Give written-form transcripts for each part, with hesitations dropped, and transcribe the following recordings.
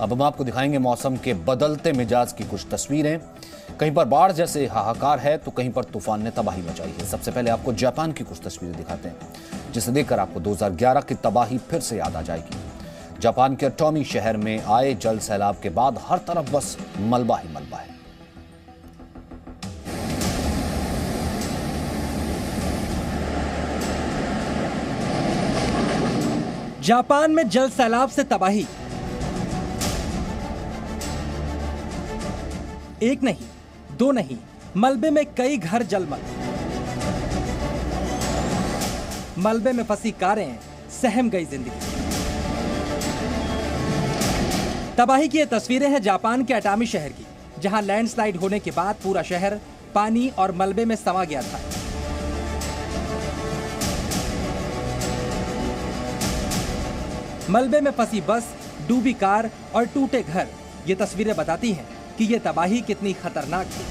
अब हम आपको दिखाएंगे मौसम के बदलते मिजाज की कुछ तस्वीरें। कहीं पर बाढ़ जैसे हाहाकार है तो कहीं पर तूफान ने तबाही मचाई है। सबसे पहले आपको जापान की कुछ तस्वीरें दिखाते हैं, जिसे देखकर आपको 2011 की तबाही फिर से याद आ जाएगी। जापान के टोमी शहर में आए जल सैलाब के बाद हर तरफ बस मलबा ही मलबा है। जापान में जल सैलाब से तबाही। एक नहीं, दो नहीं, मलबे में कई घर जलमग्न। मलबे में फंसी कारें, सहम गई जिंदगी। तबाही की ये तस्वीरें हैं जापान के अटामी शहर की, जहां लैंडस्लाइड होने के बाद पूरा शहर पानी और मलबे में समा गया था। मलबे में फंसी बस, डूबी कार और टूटे घर, ये तस्वीरें बताती हैं कि ये तबाही कितनी खतरनाक थी।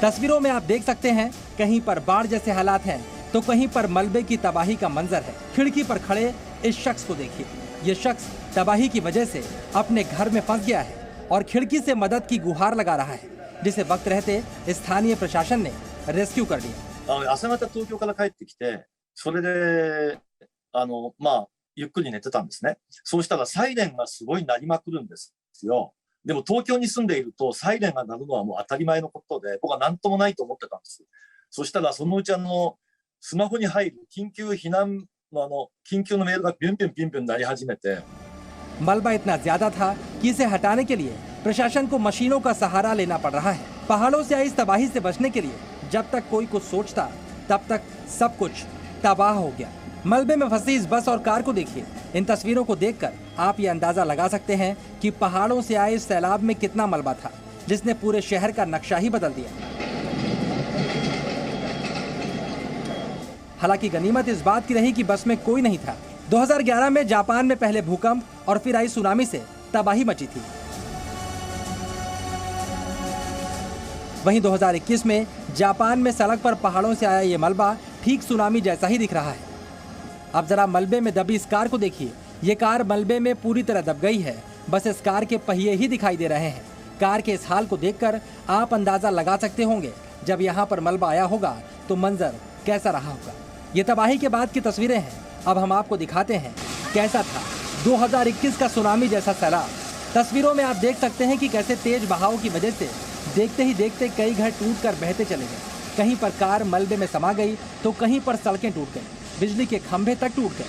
तस्वीरों में आप देख सकते हैं, कहीं पर बाढ़ जैसे हालात हैं तो कहीं पर मलबे की तबाही का मंजर है। खिड़की पर खड़े इस शख्स को देखिए। ये शख्स तबाही की वजह से अपने घर में फंस गया है और खिड़की से मदद की गुहार लगा रहा है, जिसे वक्त रहते स्थानीय प्रशासन ने रेस्क्यू कर लिया। 朝方東京から帰ってきて、それでゆっくり寝てたんですね。そうしたらサイレンがすごい鳴りまくるんですよ。でも東京に住んでいるとサイレンが鳴るのはもう当たり前のことで、僕は何ともないと思ってたんです。そしたらそのうちスマホに入る緊急避難の緊急のメールがビュンビュンビュンビュン鳴り始めて。मलबा इतना ज्यादा था कि इसे हटाने के लिए प्रशासन को मशीनों का सहारा लेना पड़ रहा है। पहाड़ों से आई इस तबाही से बचने के लिए जब तक कोई कुछ सोचता, तब तक सब कुछ तबाह हो गया। मलबे में फंसी इस बस और कार को देखिए। इन तस्वीरों को देखकर आप ये अंदाजा लगा सकते हैं कि पहाड़ों से आए इस सैलाब में कितना मलबा था, जिसने पूरे शहर का नक्शा ही बदल दिया। हालांकि गनीमत इस बात की रही कि बस में कोई नहीं था। 2011 में जापान में पहले भूकंप और फिर आई सुनामी से तबाही मची थी। वहीं 2021 में जापान में सड़क पर पहाड़ों से आया ये मलबा ठीक सुनामी जैसा ही दिख रहा है। अब जरा मलबे में दबी इस कार को देखिए। ये कार मलबे में पूरी तरह दब गई है, बस इस कार के पहिए ही दिखाई दे रहे हैं। कार के इस हाल को देखकर आप अंदाजा लगा सकते होंगे, जब यहाँ पर मलबा आया होगा तो मंजर कैसा रहा होगा। ये तबाही के बाद की तस्वीरें हैं। अब हम आपको दिखाते हैं कैसा था 2021 का सुनामी जैसा सैलाब। तस्वीरों में आप देख सकते हैं कि कैसे तेज बहाव की वजह से देखते ही देखते कई घर टूटकर बहते चले गए। कहीं पर कार मलबे में समा गई तो कहीं पर सड़कें टूट गई, बिजली के खंभे तक टूट गए।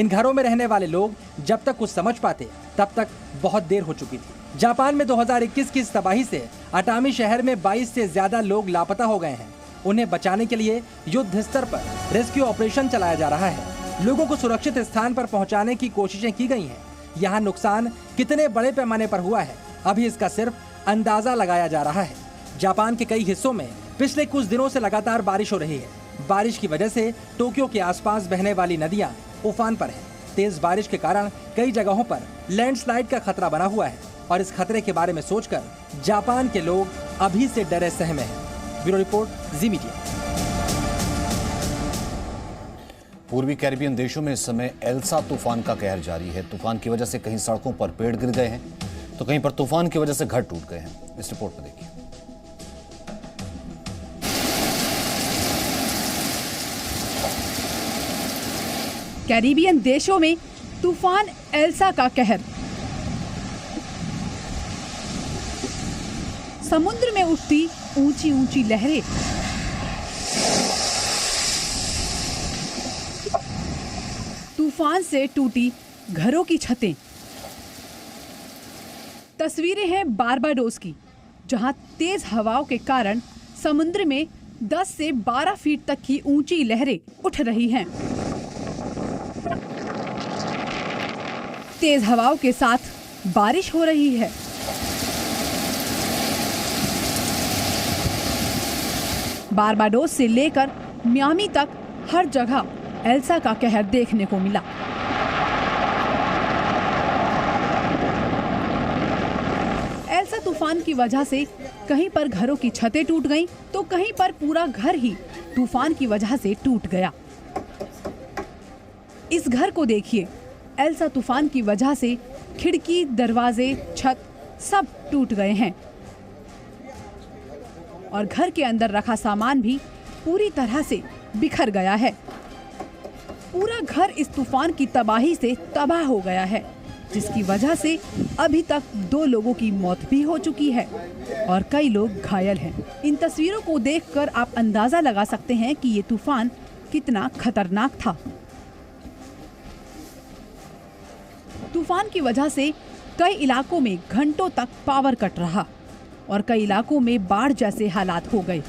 इन घरों में रहने वाले लोग जब तक कुछ समझ पाते, तब तक बहुत देर हो चुकी थी। जापान में 2021 की इस तबाही से अटामी शहर में 22 से ज्यादा लोग लापता हो गए हैं। उन्हें बचाने के लिए युद्ध स्तर पर रेस्क्यू ऑपरेशन चलाया जा रहा है। लोगों को सुरक्षित स्थान पर पहुंचाने की कोशिशें की गई हैं। यहाँ नुकसान कितने बड़े पैमाने पर हुआ है, अभी इसका सिर्फ अंदाजा लगाया जा रहा है। जापान के कई हिस्सों में पिछले कुछ दिनों से लगातार बारिश हो रही है। बारिश की वजह से टोक्यो के आसपास बहने वाली नदियां उफान पर हैं। तेज बारिश के कारण कई जगहों पर लैंडस्लाइड का खतरा बना हुआ है और इस खतरे के बारे में सोचकर जापान के लोग अभी से डरे सहमे हैं। ब्यूरो रिपोर्ट, जी मीडिया। पूर्वी कैरिबियन देशों में इस समय एल्सा तूफान का कहर जारी है। तूफान की वजह से कहीं सड़कों पर पेड़ गिर गए हैं तो कहीं पर तूफान की वजह से घर टूट गए हैं। इस रिपोर्ट में देखिए। कैरिबियन देशों में तूफान एल्सा का कहर। समुद्र में उठती ऊंची ऊंची लहरें, तूफान से टूटी घरों की छतें। तस्वीरें हैं बारबाडोस की, जहां तेज हवाओं के कारण समुद्र में 10 से 12 फीट तक की ऊंची लहरें उठ रही हैं। तेज हवाओं के साथ बारिश हो रही है। बारबाडोस से लेकर मियामी तक हर जगह एल्सा का कहर देखने को मिला। तूफान की वजह से कहीं पर घरों की छतें टूट गईं, तो कहीं पर पूरा घर ही तूफान की वजह से टूट गया। इस घर को देखिए, एल्सा तूफान की वजह से खिड़की, दरवाजे, छत सब टूट गए हैं और घर के अंदर रखा सामान भी पूरी तरह से बिखर गया है। पूरा घर इस तूफान की तबाही से तबाह हो गया है, जिसकी वजह से अभी तक 2 लोगों की मौत भी हो चुकी है और कई लोग घायल हैं। इन तस्वीरों को देखकर आप अंदाजा लगा सकते हैं कि ये तूफान कितना खतरनाक था। तूफान की वजह से कई इलाकों में घंटों तक पावर कट रहा और कई इलाकों में बाढ़ जैसे हालात हो गए,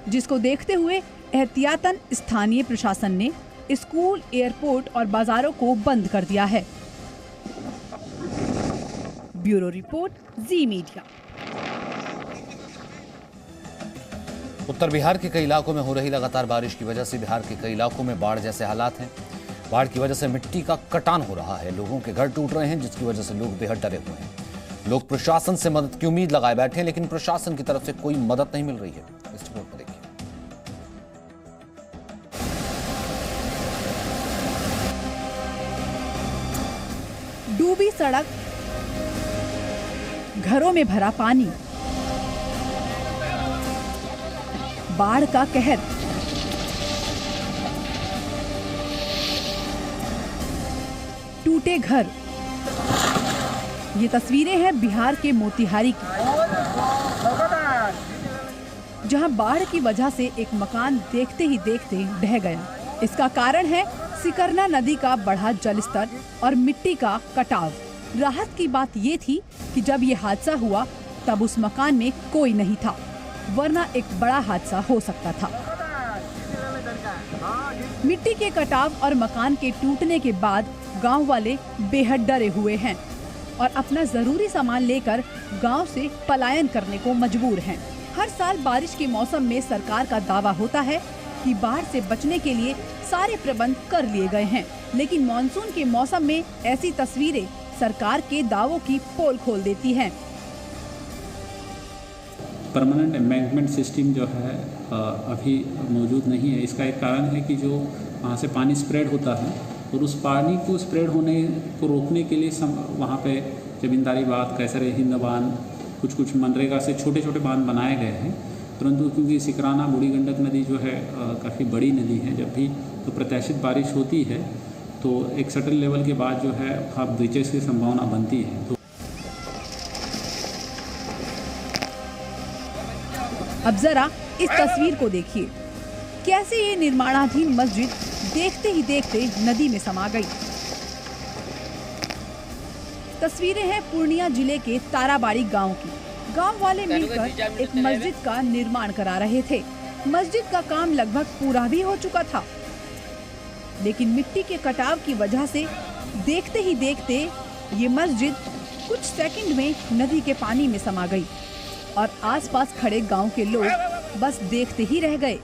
जिसको देखते हुए एहतियातन स्थानीय प्रशासन ने स्कूल, एयरपोर्ट और बाजारों को बंद कर दिया है। ब्यूरो रिपोर्ट, जी मीडिया। उत्तर बिहार के कई इलाकों में हो रही लगातार बारिश की वजह से बिहार के कई इलाकों में बाढ़ जैसे हालात हैं। बाढ़ की वजह से मिट्टी का कटान हो रहा है, लोगों के घर टूट रहे हैं, जिसकी वजह से लोग बेहद डरे हुए हैं। लोग प्रशासन से मदद की उम्मीद लगाए बैठे हैं, लेकिन प्रशासन की तरफ से कोई मदद नहीं मिल रही है। इस रिपोर्ट में देखिए। डूबी सड़क, घरों में भरा पानी, बाढ़ का कहर, टूटे घर। ये तस्वीरें हैं बिहार के मोतिहारी की, जहां बाढ़ की वजह से एक मकान देखते ही देखते ढह गया। इसका कारण है सिकरना नदी का बढ़ा जलस्तर और मिट्टी का कटाव। राहत की बात ये थी कि जब ये हादसा हुआ तब उस मकान में कोई नहीं था, वरना एक बड़ा हादसा हो सकता था। मिट्टी के कटाव और मकान के टूटने के बाद गांव वाले बेहद डरे हुए हैं और अपना जरूरी सामान लेकर गांव से पलायन करने को मजबूर हैं। हर साल बारिश के मौसम में सरकार का दावा होता है कि बाढ़ से बचने के लिए सारे प्रबंध कर लिए गए हैं, लेकिन मानसून के मौसम में ऐसी तस्वीरें सरकार के दावों की पोल खोल देती हैं। परमानेंट एम्बैंकमेंट सिस्टम जो है अभी मौजूद नहीं है। इसका एक कारण है कि जो वहाँ से पानी स्प्रेड होता है और उस पानी को स्प्रेड होने को रोकने के लिए वहाँ पे जमींदारी बांध, कैसर हिंद बांध, कुछ मनरेगा से छोटे छोटे बांध बनाए गए हैं। परंतु क्योंकि सिकराना बूढ़ी गंडक नदी जो है काफ़ी बड़ी नदी है, जब भी तो प्रत्याशित बारिश होती है तो एक सर्टेन लेवल के बाद जो है ब्रीचेस की संभावना बनती है। तो अब जरा इस तस्वीर को देखिए, कैसे ये निर्माणाधीन मस्जिद देखते ही देखते नदी में समा गई। तस्वीरें हैं पूर्णिया जिले के ताराबाड़ी गांव की। गांव वाले मिलकर एक मस्जिद का निर्माण करा रहे थे। मस्जिद का काम लगभग पूरा भी हो चुका था, लेकिन मिट्टी के कटाव की वजह से देखते ही देखते ये मस्जिद कुछ सेकंड में नदी के पानी में समा गई और आसपास खड़े गांव के लोग बस देखते ही रह गए।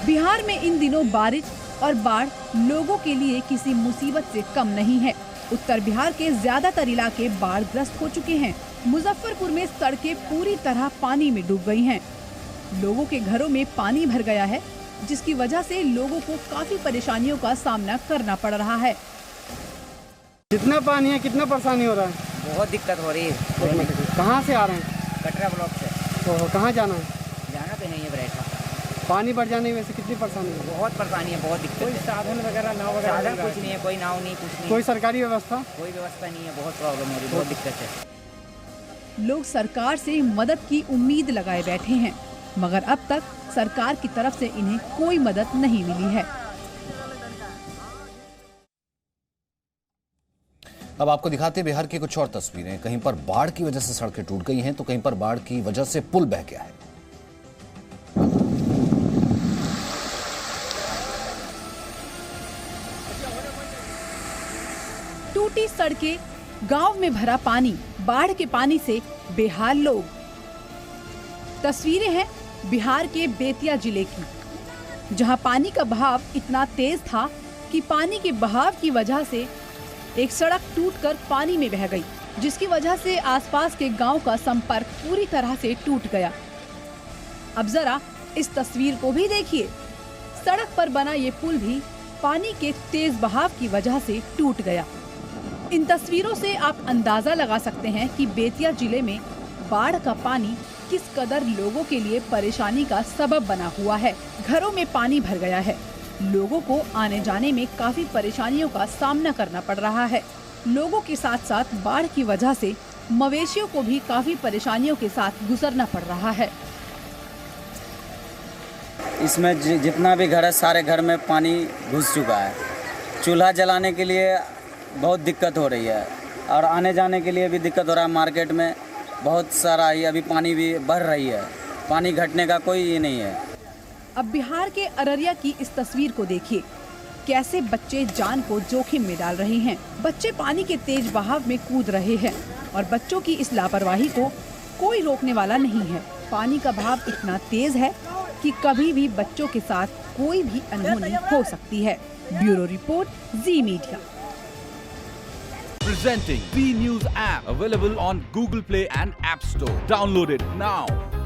बिहार में इन दिनों बारिश और बाढ़ लोगों के लिए किसी मुसीबत से कम नहीं है। उत्तर बिहार के ज्यादातर इलाके बाढ़ग्रस्त हो चुके हैं। मुजफ्फरपुर में सड़कें पूरी तरह पानी में डूब गई हैं। लोगों के घरों में पानी भर गया है, जिसकी वजह से लोगों को काफी परेशानियों का सामना करना पड़ रहा है। कितना पानी है, कितना परेशानी हो रहा है? बहुत दिक्कत हो रही है। कहाँ से आ रहे हैं? कटरा ब्लॉक से। तो कहाँ जाना है? जाना तो नहीं है बरेठा। पानी बढ़ जाने की वजह से कितनी परेशानी है? बहुत परेशानी है, बहुत दिक्कत। कोई साधन वगैरह, नाव वगैरह? साधन कुछ नहीं है, कोई नाव नहीं, कुछ नहीं। कोई सरकारी व्यवस्था? कोई व्यवस्था नहीं है, बहुत प्रॉब्लम हो रही है, बहुत दिक्कत है। लोग सरकार से मदद की उम्मीद लगाए बैठे हैं, मगर अब तक सरकार की तरफ से इन्हें कोई मदद नहीं मिली है। अब आपको दिखाते हैं बिहार की कुछ और तस्वीरें। कहीं पर बाढ़ की वजह से सड़कें टूट गई हैं, तो कहीं पर बाढ़ की वजह से पुल बह गया है। टूटी सड़कें, गांव में भरा पानी, बाढ़ के पानी से बेहाल लोग। तस्वीरें हैं बिहार के बेतिया जिले की, जहां पानी का बहाव इतना तेज था कि पानी के बहाव की वजह से एक सड़क टूटकर पानी में बह गई, जिसकी वजह से आसपास के गांव का संपर्क पूरी तरह से टूट गया। अब जरा इस तस्वीर को भी देखिए। सड़क पर बना ये पुल भी पानी के तेज बहाव की वजह से टूट गया। इन तस्वीरों से आप अंदाजा लगा सकते हैं कि बेतिया जिले में बाढ़ का पानी किस कदर लोगों के लिए परेशानी का सबब बना हुआ है। घरों में पानी भर गया है, लोगों को आने जाने में काफी परेशानियों का सामना करना पड़ रहा है। लोगों के साथ साथ बाढ़ की वजह से मवेशियों को भी काफी परेशानियों के साथ गुजरना पड़ रहा है। इसमें जितना भी घर है सारे घर में पानी घुस चुका है। चूल्हा जलाने के लिए बहुत दिक्कत हो रही है और आने जाने के लिए भी दिक्कत हो रहा है। मार्केट में बहुत सारा ही अभी पानी भी बढ़ रही है, पानी घटने का कोई ये नहीं है। अब बिहार के अररिया की इस तस्वीर को देखिए, कैसे बच्चे जान को जोखिम में डाल रहे हैं। बच्चे पानी के तेज बहाव में कूद रहे हैं और बच्चों की इस लापरवाही को कोई रोकने वाला नहीं है। पानी का बहाव इतना तेज है कि कभी भी बच्चों के साथ कोई भी अनहोनी हो सकती है। Bureau report, ji media. Presenting B News app, available on Google Play and App Store. Download it now.